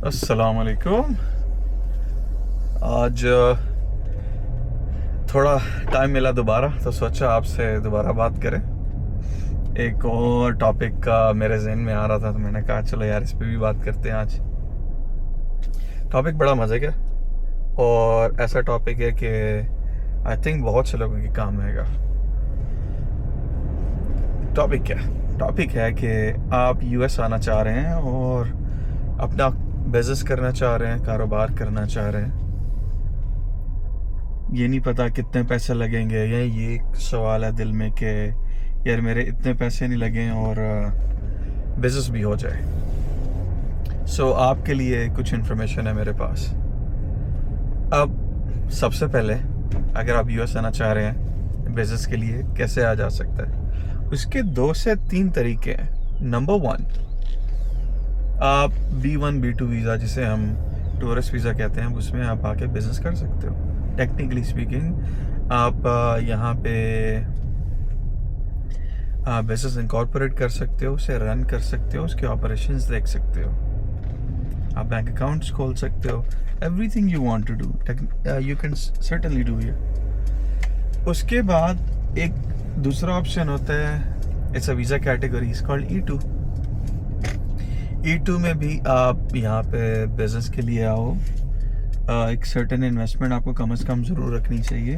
अस्सलाम वालेकुम। आज थोड़ा टाइम मिला दोबारा, तो सोचा आपसे दोबारा बात करें। एक और टॉपिक का मेरे जहन में आ रहा था, तो मैंने कहा चलो यार इस पे भी बात करते हैं। आज टॉपिक बड़ा मज़े का और ऐसा टॉपिक है कि आई थिंक बहुत से लोगों के काम आएगा। टॉपिक क्या है? टॉपिक है कि आप यूएस आना चाह रहे हैं और अपना बिजनेस करना चाह रहे हैं, कारोबार करना चाह रहे हैं। ये नहीं पता कितने पैसे लगेंगे, या ये एक सवाल है दिल में कि यार मेरे इतने पैसे नहीं लगे और बिजनेस भी हो जाए। सो आपके लिए कुछ इन्फॉर्मेशन है मेरे पास। अब सबसे पहले अगर आप यूएस आना चाह रहे हैं बिजनेस के लिए, कैसे आ जा सकता है? उसके 2 से 3 तरीके हैं। नंबर 1, आप B1 B2 वीज़ा, जिसे हम टूरिस्ट वीज़ा कहते हैं, उसमें आप आके बिजनेस कर सकते हो। टेक्निकली स्पीकिंग आप यहाँ पे बिजनेस इनकॉर्पोरेट कर सकते हो, उसे रन कर सकते हो, उसके ऑपरेशंस देख सकते हो, आप बैंक अकाउंट्स खोल सकते हो। Everything you want to do you can certainly do here. उसके बाद एक दूसरा ऑप्शन होता है, it's a visa category, is called E2। E2 में भी आप यहाँ पे बिजनेस के लिए आओ। एक सर्टेन इन्वेस्टमेंट आपको कम से कम ज़रूर रखनी चाहिए।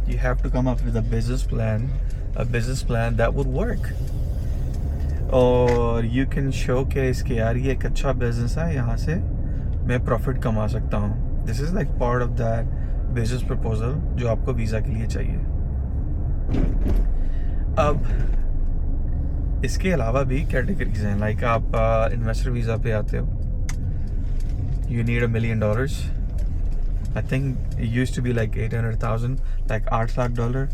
You have to come up with a business plan that would work, और यू कैन शो के इसके यार ये एक अच्छा बिजनेस है, यहाँ से मैं प्रॉफिट कमा सकता हूँ। This is like part of that business proposal जो आपको वीज़ा के लिए चाहिए। अब इसके अलावा भी कैटेगरीज हैं, लाइक आप इन्वेस्टर वीज़ा पे आते हो, you need $1 million. I think it used to be like 800,000, like $8 lakh.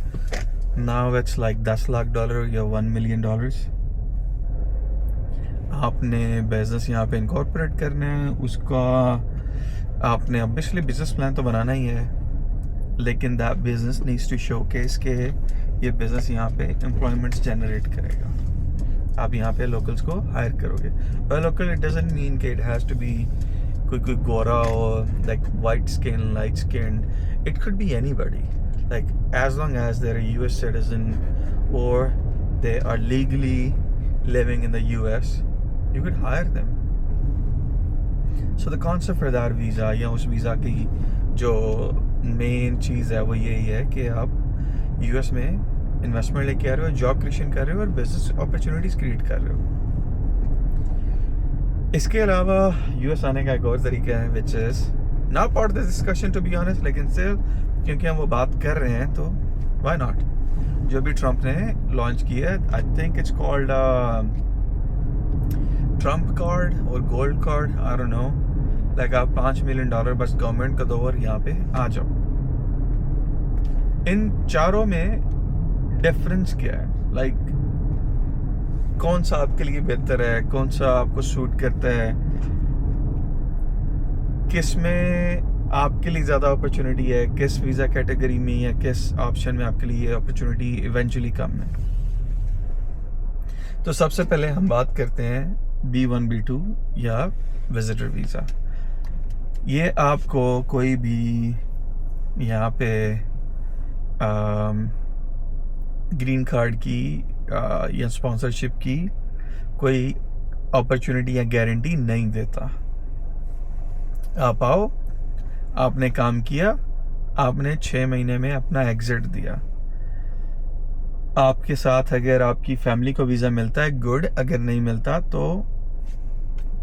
Now it's like $10 lakh या $1 million. आपने बिजनेस यहाँ पे इनकॉर्पोरेट करना है, उसका आपने ऑब्वियसली बिजनेस प्लान तो बनाना ही है, लेकिन that business needs to showcase के ये बिजनेस यहाँ पे एम्प्लॉयमेंट्स जनरेट करेगा। आप यहाँ पे लोकल्स को हायर करोगे। By local it doesn't mean कि इट हैज़ टू बी कोई गोरा और like white skin, light skinned. It could be anybody. Like as long as they're a US citizen or they are legally living in the US, you could hire them. So the concept for that visa, या उस visa की जो main चीज़ है वो यही है कि आप US में इन्वेस्टमेंट लेके आ रहे हो, जॉब क्रिएशन कर रहे हो और बिजनेस अपॉर्चुनिटीज़ क्रिएट कर रहे हो। इसके अलावा यूएस आने का एक और तरीका है, which is not part of the discussion to be honest, लेकिन सिर्फ क्योंकि हम वो बात कर रहे हैं तो व्हाई नॉट। जो भी ट्रम्प ने लॉन्च किया है, I think it's called Trump card और gold card, I don't know. Like आप $5 मिलियन बस गवर्नमेंट को दो और यहाँ पे आ जाओ। इन चारों में डिफरेंस क्या है? लाइक कौन सा आपके लिए बेहतर है, कौन सा आपको सूट करता है, किस में आपके लिए ज़्यादा अपॉर्चुनिटी है, किस वीज़ा कैटेगरी में या किस ऑप्शन में आपके लिए अपॉर्चुनिटी इवेंचुअली कम है। तो सबसे पहले हम बात करते हैं B1 B2 या विजिटर वीज़ा। ये आपको कोई भी यहाँ पे ग्रीन कार्ड की या स्पॉन्सरशिप की कोई अपॉर्चुनिटी या गारंटी नहीं देता। आप आओ, आपने काम किया, आपने 6 महीने में अपना एग्जिट दिया, आपके साथ अगर आपकी फैमिली को वीज़ा मिलता है गुड, अगर नहीं मिलता तो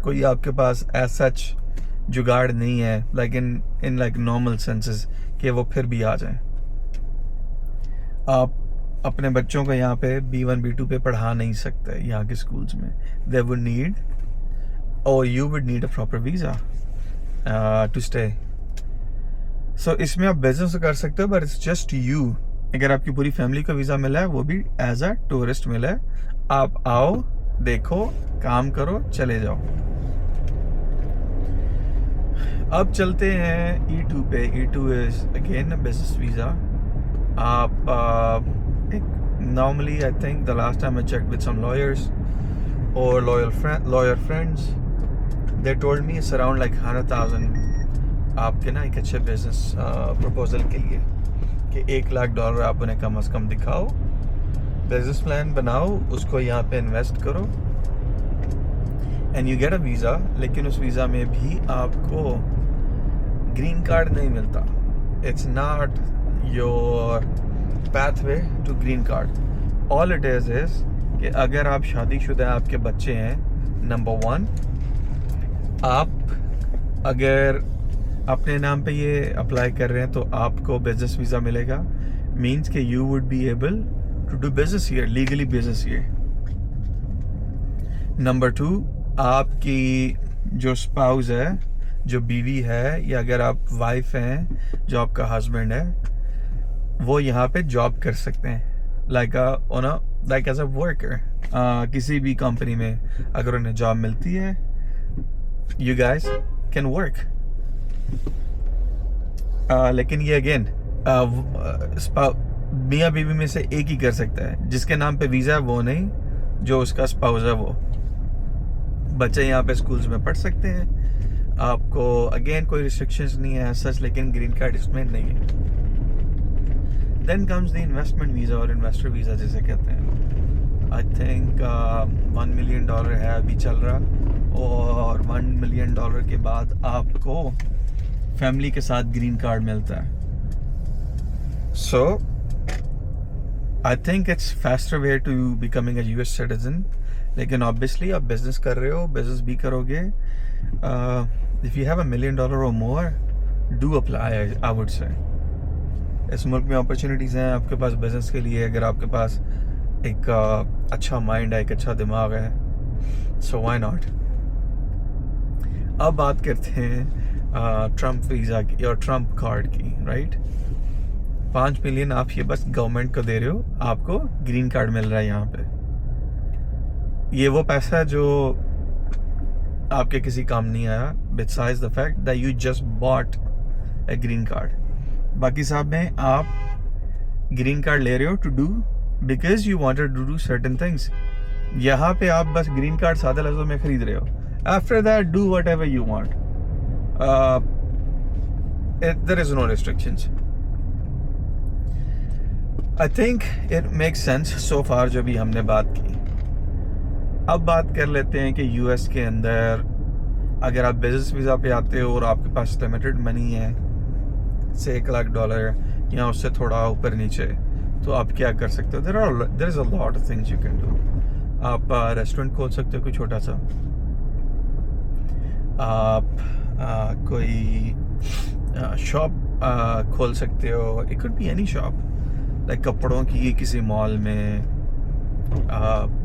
कोई आपके पास एज सच जुगाड़ नहीं है, like in like normal senses कि वो फिर भी आ जाए। आप अपने बच्चों को यहाँ पे B1 B2 पे पढ़ा नहीं सकते यहाँ के स्कूल्स में। दे वुड नीड और you would need a proper visa to stay. So इसमें आप बिजनेस कर सकते हो, बट इट्स जस्ट यू। अगर आपकी पूरी फैमिली को वीज़ा मिला है, वो भी एज अ टूरिस्ट मिला है, आप आओ, देखो, काम करो, चले जाओ। अब चलते हैं E2 पे। E2 is again a business visa. आप normally I think the last time I checked with some lawyers or lawyer friends, they told me it's around like 100,000 आपके ना एक अच्छे बिजनेस प्रपोजल के लिए कि $1,00,000 आप उन्हें कम से कम दिखाओ, बिजनेस प्लान बनाओ, उसको यहाँ पे इन्वेस्ट करो and you get a visa. लेकिन उस वीज़ा में भी आपको ग्रीन कार्ड नहीं मिलता। It's not your pathway to green card. All it is कि अगर आप शादीशुदा हैं, आपके बच्चे हैं, नंबर 1, आप अगर अपने नाम पे ये अप्लाई कर रहे हैं तो आपको बिजनेस वीज़ा मिलेगा, मीन्स कि you would be able to do business here, legally business here. Number 2, आपकी जो स्पाउस है, जो बीवी है, या अगर आप वाइफ हैं, जो आपका हस्बैंड है, वो यहाँ पे जॉब कर सकते हैं लाइक एज अ वर्कर। किसी भी कंपनी में अगर उन्हें जॉब मिलती है, यू गाइस कैन वर्क। लेकिन ये अगेन मियाँ बीवी में से एक ही कर सकता है, जिसके नाम पे वीज़ा है वो नहीं, जो उसका स्पाउस है वो। बच्चे यहाँ पे स्कूल्स में पढ़ सकते हैं, आपको अगेन कोई रिस्ट्रिक्शंस नहीं है सच, लेकिन ग्रीन कार्ड इसमें नहीं है। Then comes the investment visa और इन्वेस्टर वीज़ा जिसे कहते हैं। आई थिंक $1 मिलियन है अभी चल रहा, और $1 मिलियन के बाद आपको फैमिली के साथ ग्रीन कार्ड मिलता है। So I think it's faster way to becoming a US citizen. लेकिन ऑब्वियसली आप बिजनेस कर रहे हो, बिजनेस भी करोगे, इफ़ यू हैव $1 मिलियन और more, do apply, I would say. इस मुल्क में अपॉर्चुनिटीज़ हैं आपके पास बिजनेस के लिए, अगर आपके पास एक अच्छा माइंड है, एक अच्छा दिमाग है, सो व्हाई नॉट। अब बात करते हैं ट्रम्प वीज़ा की और ट्रम्प कार्ड की, राइट। 5 मिलियन आप ये बस गवर्नमेंट को दे रहे हो, आपको ग्रीन कार्ड मिल रहा है यहाँ पे। ये वो पैसा है जो आपके किसी काम नहीं आया, besides the fact that you just bought a green card. बाकी साहब में आप ग्रीन कार्ड ले रहे हो to do because you wanted to do certain things. यहाँ पे आप बस ग्रीन कार्ड सादा लफ्ज़ों में खरीद रहे हो। After that do whatever you want, there is no restrictions. I think it makes sense so far जो भी हमने बात की। अब बात कर लेते हैं कि US के अंदर अगर आप बिजनेस वीज़ा पे आते हो और आपके पास लिमिटेड मनी है, से $1,00,000 या उससे थोड़ा ऊपर नीचे, तो आप क्या कर सकते हो? There is a lot of things you can do. आप रेस्टोरेंट खोल सकते हो कोई छोटा सा, आप कोई शॉप खोल सकते हो, it could be any shop, like कपड़ों की किसी मॉल में,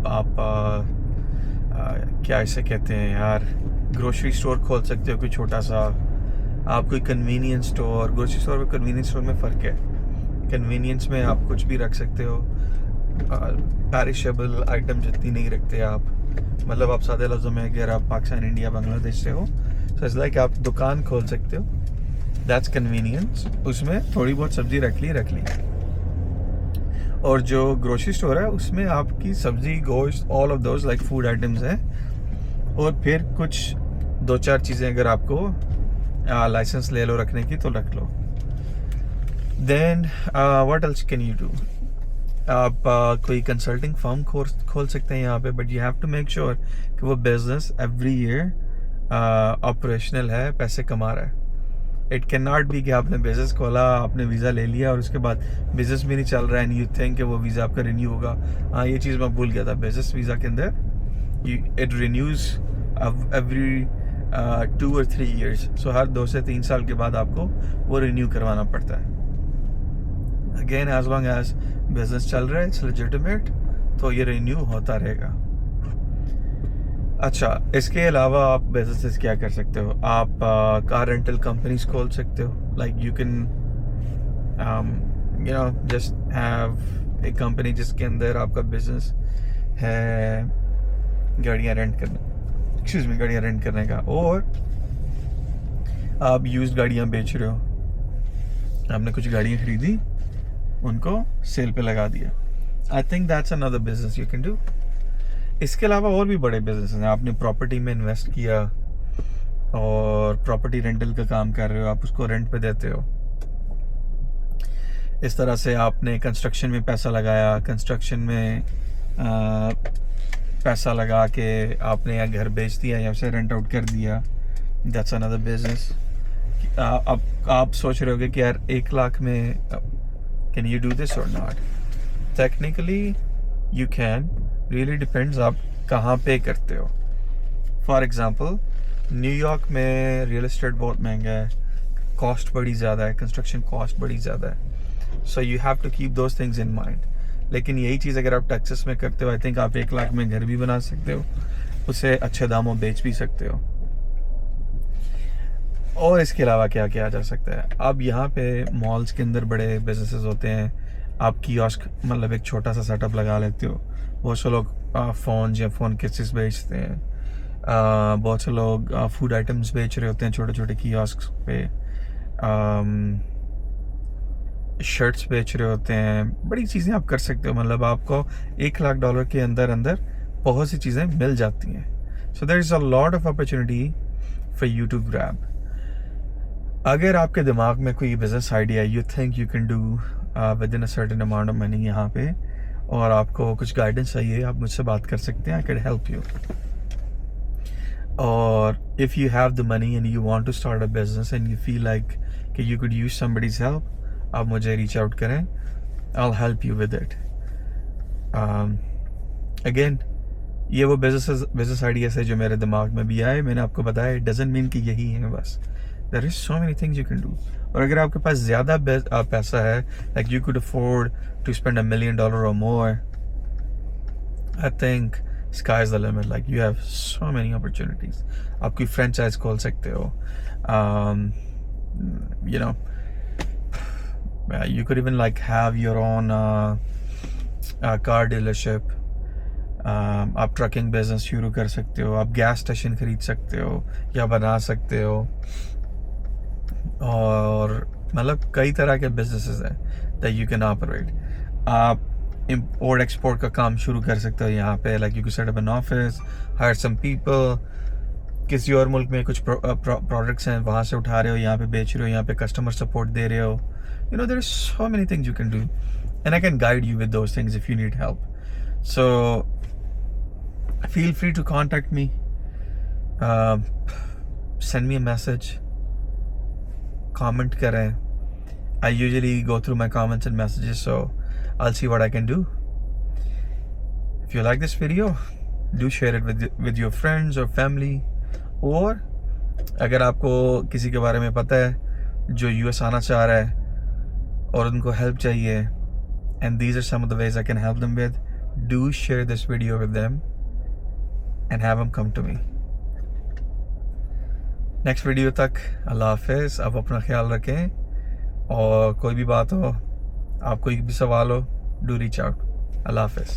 आप क्या इसे कहते हैं यार, ग्रोसरी स्टोर खोल सकते हो कोई छोटा सा, आप कोई कन्वीनियंस स्टोर। ग्रोसरी स्टोर और कन्वीनियंस स्टोर में फ़र्क है। कन्वीनियंस में आप कुछ भी रख सकते हो, पेरिशेबल आइटम जितनी नहीं रखते आप, मतलब आप सादे लफ्ज़ों में अगर आप पाकिस्तान, इंडिया, बांग्लादेश से हो, तो इट्स लाइक आप दुकान खोल सकते हो, दैट्स कन्वीनियंस। उसमें थोड़ी बहुत सब्ज़ी रख ली। और जो ग्रोसरी स्टोर है उसमें आपकी सब्ज़ी, गोश्त, all of those like food items हैं। और फिर कुछ 2-4 चीज़ें अगर आपको लाइसेंस ले लो रखने की तो रख लो। Then what else can you do? आप कोई कंसल्टिंग फर्म खोल सकते हैं यहाँ पे, but you have to make sure कि वो बिजनेस एवरी ईयर ऑपरेशनल है, पैसे कमा रहा है। इट कैन नॉट बी कि आपने बिजनेस खोला, आपने वीज़ा ले लिया और उसके बाद बिजनेस भी नहीं चल रहा है एंड यू थिंक कि वो वीज़ा आपका रिन्यू होगा। हाँ, ये चीज़ मैं भूल गया था, बिजनेस वीज़ा के अंदर इट रिन्यूज़ एवरी 2 or 3 years, सो हर 2 से 3 साल के बाद आपको वो रिन्यू करवाना पड़ता है। Again as long as business चल रहा है, इट्स लेजिटिमेट, तो ये रिन्यू होता रहेगा। अच्छा, इसके अलावा आप बिजनेस क्या कर सकते हो? आप कार रेंटल कंपनीज खोल सकते हो, like you can you know just have एक कंपनी जिसके अंदर आपका बिजनेस है गाड़ियाँ रेंट करने का, और आप यूज्ड गाड़ियाँ बेच रहे हो। आपने कुछ गाड़ियाँ खरीदी, उनको सेल पे लगा दिया। I think that's another business you can do. इसके अलावा और भी बड़े बिजनेस हैं। आपने प्रॉपर्टी में इन्वेस्ट किया, और प्रॉपर्टी रेंटल का काम कर रहे हो, आप उसको रेंट पे देते हो। इस तरह से आपने कंस्ट्रक्शन में पैसा लगाया, कंस्ट्रक्शन में पैसा लगा के आपने या घर बेच दिया या उसे रेंट आउट कर दिया, दैट्स अनदर बिजनेस। अब आप सोच रहे होगे कि यार 1 लाख में कैन यू डू दिस और not? Technically you can, really depends आप कहाँ पे करते हो। फॉर एग्जांपल न्यूयॉर्क में रियल एस्टेट बहुत महंगा है, कॉस्ट बड़ी ज़्यादा है, कंस्ट्रक्शन कॉस्ट बड़ी ज़्यादा है, so you have to keep those things in mind. लेकिन यही चीज़ अगर आप टेक्सास में करते हो, आई थिंक आप 1 लाख में घर भी बना सकते हो, उसे अच्छे दामों बेच भी सकते हो। और इसके अलावा क्या किया जा सकता है? अब यहाँ पे मॉल्स के अंदर बड़े बिजनेसेस होते हैं, आप कियोस्क मतलब एक छोटा सा सेटअप लगा लेते हो। बहुत से लोग फ़ोन या फ़ोन केसेस बेचते हैं, बहुत से लोग फूड आइटम्स बेच रहे होते हैं छोटे छोटे कियोस्क पे, शर्ट्स बेच रहे होते हैं, बड़ी चीज़ें आप कर सकते हो। मतलब आपको $1 लाख के अंदर अंदर बहुत सी चीज़ें मिल जाती हैं। So there is a lot of opportunity for you to grab. अगर आपके दिमाग में कोई business idea you think you can do within a certain amount of money यहाँ पे, और आपको कुछ गाइडेंस चाहिए, आप मुझसे बात कर सकते हैं, आई कैन हेल्प यू। और if you have the money and you want to start a business and you feel like कि you could use somebody's help, आप मुझे रीच आउट करें, I will help you with it. Again ये वो business ideas है जो मेरे दिमाग में भी आए, मैंने आपको बताया, इट डजंट मीन कि यही है बस, there is so many things you can do. और अगर आपके पास ज़्यादा पैसा है, like you could afford to spend $1 million और more, I think sky is the limit. Like you have so many opportunities. आप कोई franchise खोल सकते हो, you know, you could even like have your own car dealership. आप trucking business शुरू कर सकते हो, आप गैस स्टेशन खरीद सकते हो या बना सकते हो, और मतलब कई तरह के बिजनेसेस हैं that you can operate. आप इम्पोर्ट एक्सपोर्ट का काम शुरू कर सकते हो यहाँ पे, like you can set up an office, hire some people, किसी और मुल्क में कुछ प्रोडक्ट्स हैं वहाँ से उठा रहे हो, यहाँ पे बेच रहे हो, यहाँ पे कस्टमर सपोर्ट दे रहे हो, you know there is so many things you can do and I can guide you with those things if you need help. So feel free to contact me, send me a message, comment करें। I usually go through my comments and messages, so I'll see what I can do. If you like this video, do share it with your friends or family. और अगर आपको किसी के बारे में पता है जो US आना चाह रहा है और उनको हेल्प चाहिए, and these are some of the ways I can help them with, do share this video with them and have them come to me. Next video तक अल्लाह हाफिज़। आप अपना ख्याल रखें, और कोई भी बात हो, आप कोई भी सवाल हो, डू रीच आउट। अल्लाह हाफिज़।